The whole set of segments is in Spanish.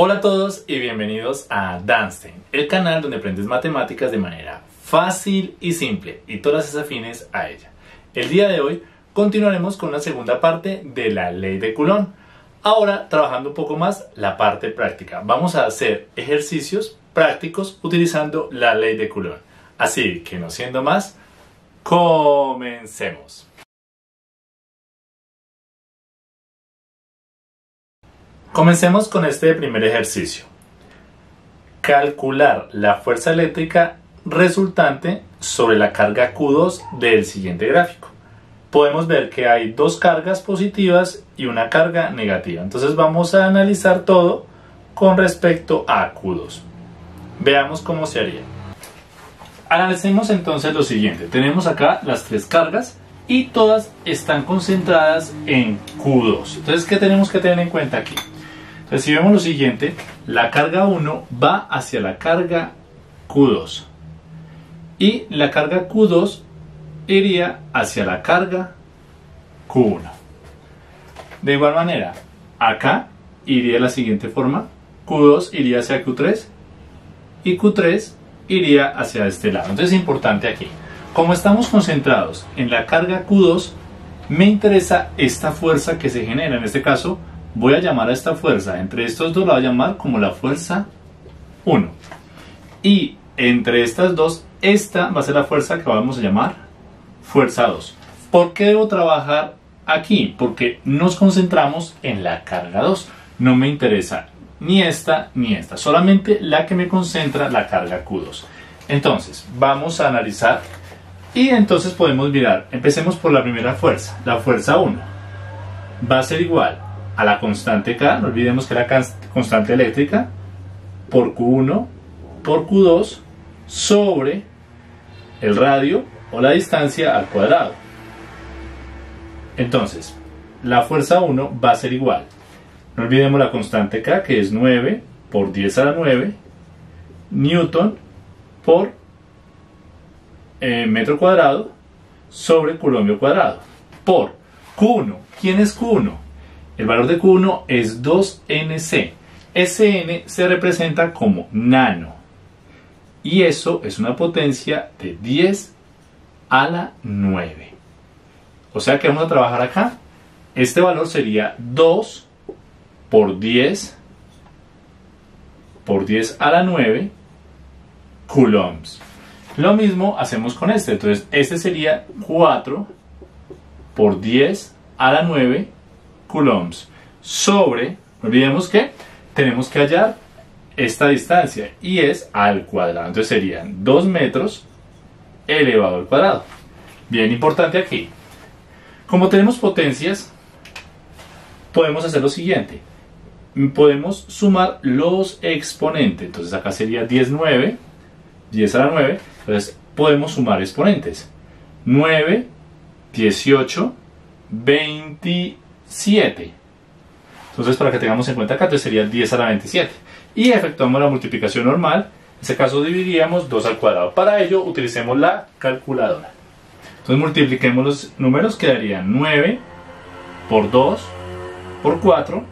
Hola a todos y bienvenidos a Danstein, el canal donde aprendes matemáticas de manera fácil y simple y todas las afines a ella. El día de hoy continuaremos con la segunda parte de la ley de Coulomb. Ahora trabajando un poco más la parte práctica. Vamos a hacer ejercicios prácticos utilizando la ley de Coulomb. Así que no siendo más, comencemos. Comencemos con este primer ejercicio. Calcular la fuerza eléctrica resultante sobre la carga Q2 del siguiente gráfico. Podemos ver que hay dos cargas positivas y una carga negativa. Entonces vamos a analizar todo con respecto a Q2. Veamos cómo se haría. Analicemos entonces lo siguiente. Tenemos acá las tres cargas y todas están concentradas en Q2. Entonces, ¿qué tenemos que tener en cuenta aquí? Entonces, si vemos lo siguiente, la carga 1 va hacia la carga Q2 y la carga Q2 iría hacia la carga Q1. De igual manera, acá iría de la siguiente forma: Q2 iría hacia Q3 y Q3 iría hacia este lado. Entonces es importante aquí, como estamos concentrados en la carga Q2, me interesa esta fuerza que se genera. En este caso voy a llamar a esta fuerza, entre estos dos la voy a llamar como la fuerza 1. Y entre estas dos, esta va a ser la fuerza que vamos a llamar fuerza 2. ¿Por qué debo trabajar aquí? Porque nos concentramos en la carga 2. No me interesa ni esta ni esta, solamente la que me concentra la carga Q2. Entonces, vamos a analizar y entonces podemos mirar. Empecemos por la primera fuerza, la fuerza 1. Va a ser igual a la constante K, no olvidemos que la constante eléctrica, por Q1 por Q2 sobre el radio o la distancia al cuadrado. Entonces, la fuerza 1 va a ser igual, no olvidemos la constante K, que es 9 por 10 a la 9 newton por metro cuadrado sobre coulombio cuadrado, por Q1. ¿Quién es Q1? El valor de Q1 es 2nc. Ese n se representa como nano. Y eso es una potencia de 10 a la 9. O sea que vamos a trabajar acá. Este valor sería 2 por 10 a la 9 coulombs. Lo mismo hacemos con este. Entonces este sería 4 por 10 a la 9 coulombs sobre, no olvidemos que tenemos que hallar esta distancia y es al cuadrado. Entonces serían 2 metros elevado al cuadrado. Bien importante aquí. Como tenemos potencias, podemos hacer lo siguiente. Podemos sumar los exponentes. Entonces acá sería 10 a la 9. Entonces podemos sumar exponentes. 9, 18, 27. Entonces, para que tengamos en cuenta acá, entonces sería 10 a la 27. Y efectuamos la multiplicación normal. En este caso dividiríamos 2 al cuadrado. Para ello utilicemos la calculadora. Entonces multipliquemos los números, quedarían 9 por 2 por 4.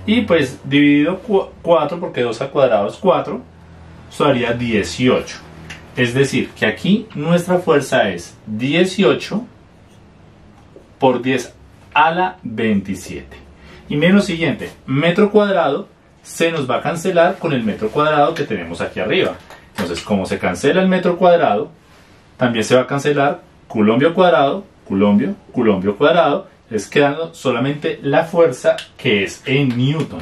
Y pues dividido 4, porque 2 al cuadrado es 4, esto daría 18. Es decir, que aquí nuestra fuerza es 18 por 10 a la 27. Y miren lo siguiente, metro cuadrado se nos va a cancelar con el metro cuadrado que tenemos aquí arriba. Entonces, como se cancela el metro cuadrado, también se va a cancelar coulombio cuadrado, coulombio cuadrado, es quedando solamente la fuerza que es en newton.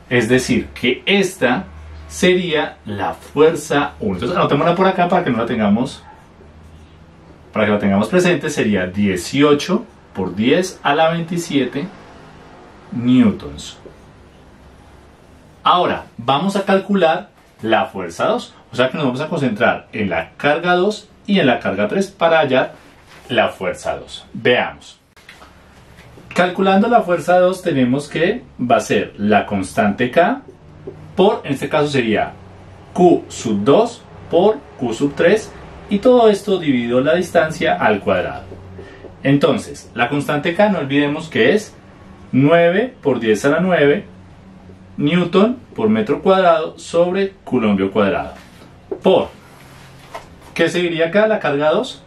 Es decir, que esta sería la fuerza 1. Entonces anotémosla por acá para que no la tengamos, para que la tengamos presente. Sería 18 por 10 a la 27 newtons. Ahora vamos a calcular la fuerza 2. O sea que nos vamos a concentrar en la carga 2 y en la carga 3 para hallar la fuerza 2. Veamos. Calculando la fuerza 2 tenemos que va a ser la constante K por, en este caso sería Q sub 2 por Q sub 3 y todo esto dividido la distancia al cuadrado. Entonces, la constante K no olvidemos que es 9 por 10 a la 9 newton por metro cuadrado sobre coulombio cuadrado. Por, ¿qué seguiría acá? La carga 2,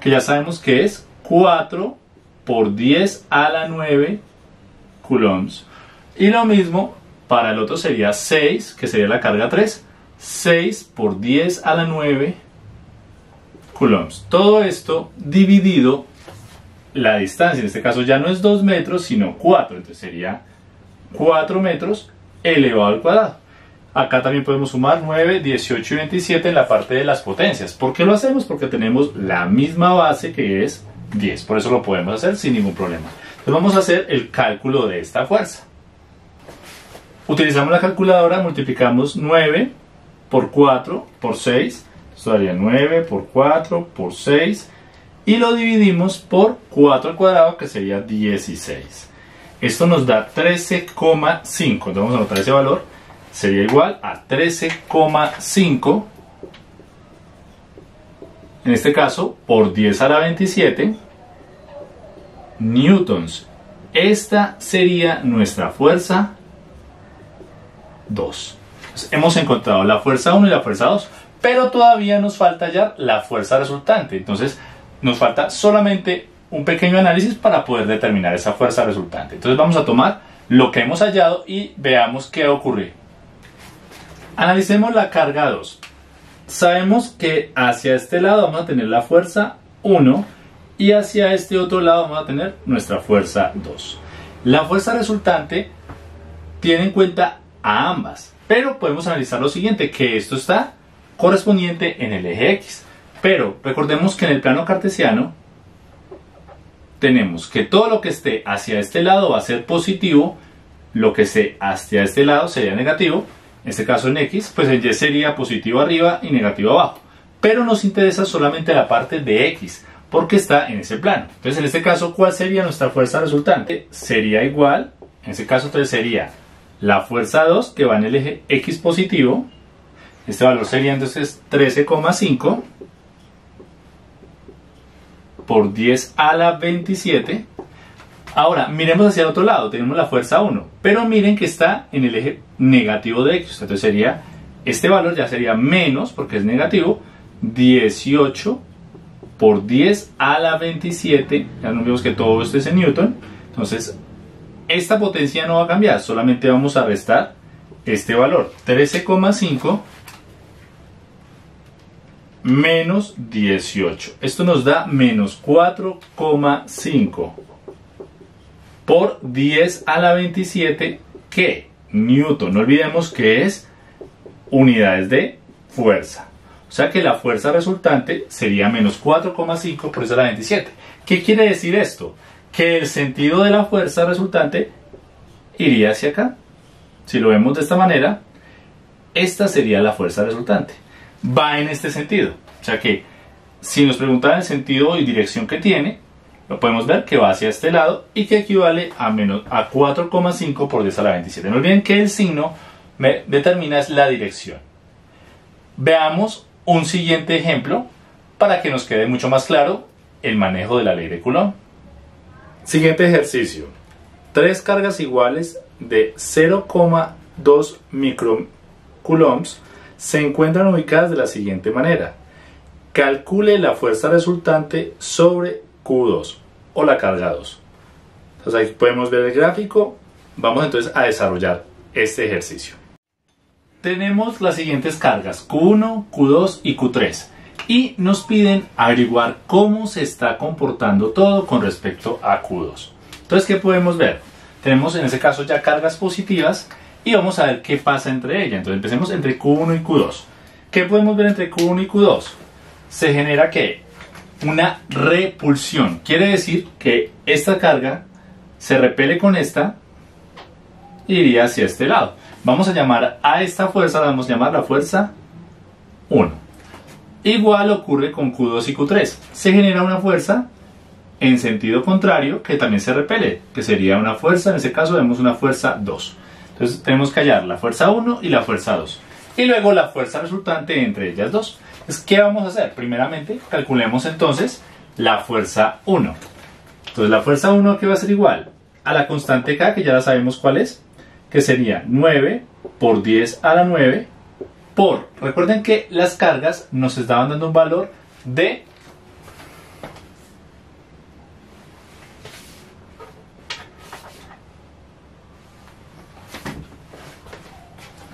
que ya sabemos que es 4 por 10 a la 9 coulombs. Y lo mismo para el otro sería 6, que sería la carga 3. 6 por 10 a la 9 coulombs. Todo esto dividido la distancia, en este caso ya no es 2 metros, sino 4. Entonces sería 4 metros elevado al cuadrado. Acá también podemos sumar 9, 18 y 27 en la parte de las potencias. ¿Por qué lo hacemos? Porque tenemos la misma base que es 10. Por eso lo podemos hacer sin ningún problema. Entonces vamos a hacer el cálculo de esta fuerza. Utilizamos la calculadora, multiplicamos 9 por 4 por 6. Esto daría 9 por 4 por 6. Y lo dividimos por 4 al cuadrado, que sería 16. Esto nos da 13,5. Entonces vamos a anotar ese valor. Sería igual a 13,5. En este caso, por 10 a la 27 newtons. Esta sería nuestra fuerza 2. Entonces, hemos encontrado la fuerza 1 y la fuerza 2. Pero todavía nos falta hallar la fuerza resultante. Entonces, nos falta solamente un pequeño análisis para poder determinar esa fuerza resultante. Entonces vamos a tomar lo que hemos hallado y veamos qué ocurre. Analicemos la carga 2. Sabemos que hacia este lado vamos a tener la fuerza 1 y hacia este otro lado vamos a tener nuestra fuerza 2. La fuerza resultante tiene en cuenta a ambas, pero podemos analizar lo siguiente, que esto está correspondiente en el eje X. Pero recordemos que en el plano cartesiano tenemos que todo lo que esté hacia este lado va a ser positivo, lo que esté hacia este lado sería negativo. En este caso en X, pues en Y sería positivo arriba y negativo abajo. Pero nos interesa solamente la parte de X, porque está en ese plano. Entonces en este caso, ¿cuál sería nuestra fuerza resultante? Sería igual, en este caso entonces sería la fuerza 2 que va en el eje X positivo. Este valor sería entonces 13,5 por 10 a la 27. Ahora, miremos hacia el otro lado, tenemos la fuerza 1, pero miren que está en el eje negativo de X. Entonces sería, este valor ya sería menos, porque es negativo, 18 por 10 a la 27. Ya nos vemos que todo esto es en newton. Entonces, esta potencia no va a cambiar, solamente vamos a restar este valor, 13,5 menos 18. Esto nos da menos 4,5 por 10 a la 27, que newton, no olvidemos que es unidades de fuerza. O sea que la fuerza resultante sería menos 4,5 por 10 a la 27. ¿Qué quiere decir esto? Que el sentido de la fuerza resultante iría hacia acá. Si lo vemos de esta manera, esta sería la fuerza resultante. Va en este sentido. O sea que si nos preguntan el sentido y dirección que tiene, lo podemos ver que va hacia este lado y que equivale a 4,5 por 10 a la 27. No olviden que el signo me determina es la dirección. Veamos un siguiente ejemplo para que nos quede mucho más claro el manejo de la ley de Coulomb. Siguiente ejercicio. 3 cargas iguales de 0,2 microcoulombs se encuentran ubicadas de la siguiente manera. Calcule la fuerza resultante sobre Q2 o la carga 2. Entonces aquí podemos ver el gráfico. Vamos entonces a desarrollar este ejercicio. Tenemos las siguientes cargas, Q1, Q2 y Q3. Y nos piden averiguar cómo se está comportando todo con respecto a Q2. Entonces, ¿qué podemos ver? Tenemos en este caso ya cargas positivas y vamos a ver qué pasa entre ellas. Entonces empecemos entre Q1 y Q2. ¿Qué podemos ver entre Q1 y Q2? Se genera ¿qué? Una repulsión. Quiere decir que esta carga se repele con esta y iría hacia este lado. Vamos a llamar a esta fuerza, la vamos a llamar la fuerza 1. Igual ocurre con Q2 y Q3. Se genera una fuerza en sentido contrario que también se repele, que sería una fuerza, en este caso vemos una fuerza 2. Entonces tenemos que hallar la fuerza 1 y la fuerza 2. Y luego la fuerza resultante entre ellas dos. Entonces, ¿qué vamos a hacer? Primeramente, calculemos entonces la fuerza 1. Entonces la fuerza 1 que va a ser igual a la constante K, que ya la sabemos cuál es, que sería 9 por 10 a la 9 por, recuerden que las cargas nos estaban dando un valor de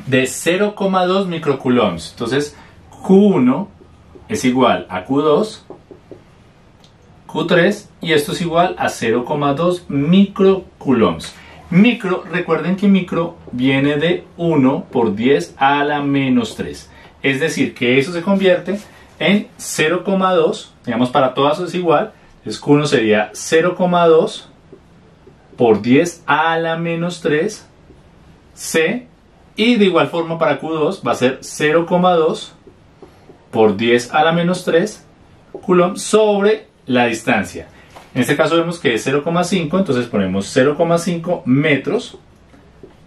0,2 microcoulombs. Entonces Q1 es igual a Q2, Q3 y esto es igual a 0,2 microcoulombs. Micro, recuerden que micro viene de 1 por 10 a la menos 3. Es decir, que eso se convierte en 0,2, digamos para todas es igual. Entonces Q1 sería 0,2 por 10 a la menos 3 C. Y de igual forma para Q2 va a ser 0,2 por 10 a la menos 3 coulombs sobre la distancia. En este caso vemos que es 0,5, entonces ponemos 0,5 metros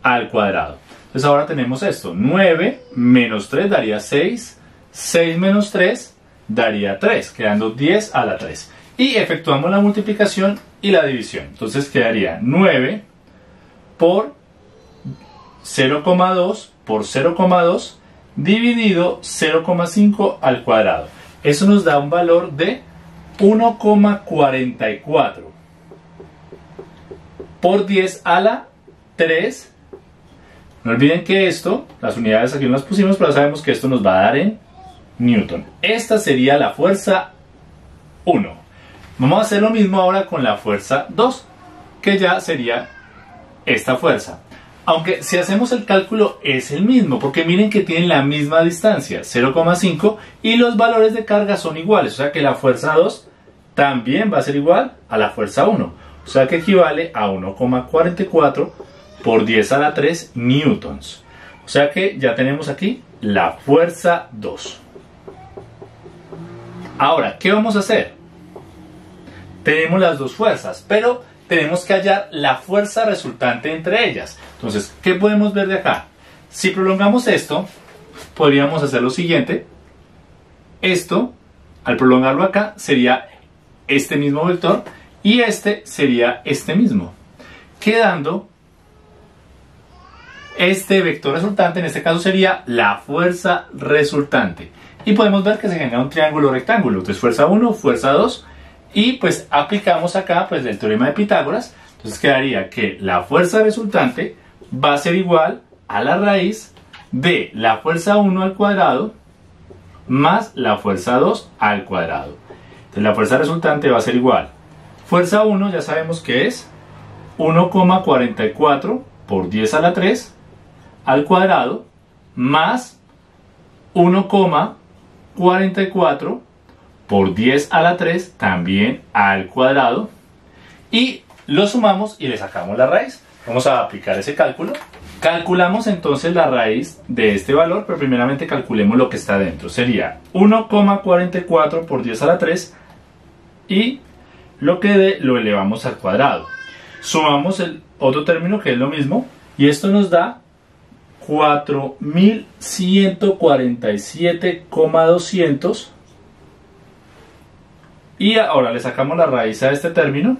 al cuadrado. Entonces ahora tenemos esto, 9 menos 3 daría 6, 6 menos 3 daría 3, quedando 10 a la 3. Y efectuamos la multiplicación y la división. Entonces quedaría 9 por 0,2 por 0,2 dividido 0,5 al cuadrado. Eso nos da un valor de 1,44 por 10 a la 3. No olviden que esto, las unidades aquí no las pusimos, pero sabemos que esto nos va a dar en Newton. Esta sería la fuerza 1. Vamos a hacer lo mismo ahora con la fuerza 2, que ya sería esta fuerza. Aunque si hacemos el cálculo es el mismo, porque miren que tienen la misma distancia, 0,5, y los valores de carga son iguales, o sea que la fuerza 2 también va a ser igual a la fuerza 1, o sea que equivale a 1,44 por 10 a la 3 newtons. O sea que ya tenemos aquí la fuerza 2. Ahora, ¿qué vamos a hacer? Tenemos las dos fuerzas, pero tenemos que hallar la fuerza resultante entre ellas. Entonces, ¿qué podemos ver de acá? Si prolongamos esto, podríamos hacer lo siguiente. Esto, al prolongarlo acá, sería este mismo vector y este sería este mismo, quedando este vector resultante, en este caso sería la fuerza resultante. Y podemos ver que se genera un triángulo rectángulo. Entonces, fuerza 1, fuerza 2. Y pues aplicamos acá pues el teorema de Pitágoras. Entonces quedaría que la fuerza resultante va a ser igual a la raíz de la fuerza 1 al cuadrado más la fuerza 2 al cuadrado. Entonces la fuerza resultante va a ser igual. Fuerza 1 ya sabemos que es 1,44 por 10 a la 3 al cuadrado más 1,44 por 10 a la 3 también al cuadrado, y lo sumamos y le sacamos la raíz. Vamos a aplicar ese cálculo. Calculamos entonces la raíz de este valor, pero primeramente calculemos lo que está dentro. Sería 1,44 por 10 a la 3 y lo que dé lo elevamos al cuadrado. Sumamos el otro término que es lo mismo y esto nos da 4147,200. Y ahora le sacamos la raíz a este término.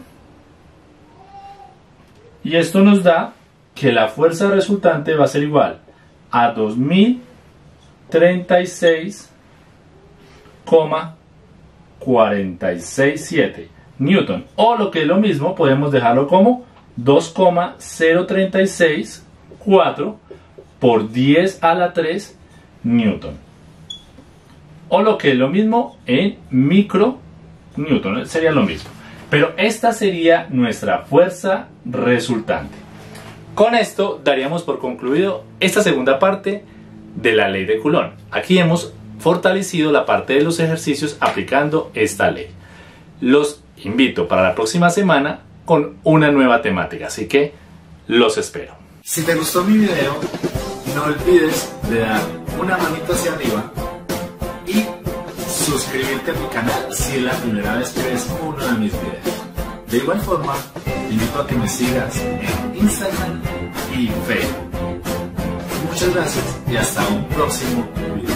Y esto nos da que la fuerza resultante va a ser igual a 2036,467 newton. O lo que es lo mismo, podemos dejarlo como 2,0364 por 10 a la 3 newton. O lo que es lo mismo en micro newton, sería lo mismo. Pero esta sería nuestra fuerza resultante. Con esto daríamos por concluido esta segunda parte de la ley de Coulomb. Aquí hemos fortalecido la parte de los ejercicios aplicando esta ley. Los invito para la próxima semana con una nueva temática, así que los espero. Si te gustó mi video, no olvides de dar una manito hacia arriba y suscribirte a mi canal si es la primera vez que ves uno de mis videos. De igual forma, te invito a que me sigas en Instagram y Facebook. Muchas gracias y hasta un próximo video.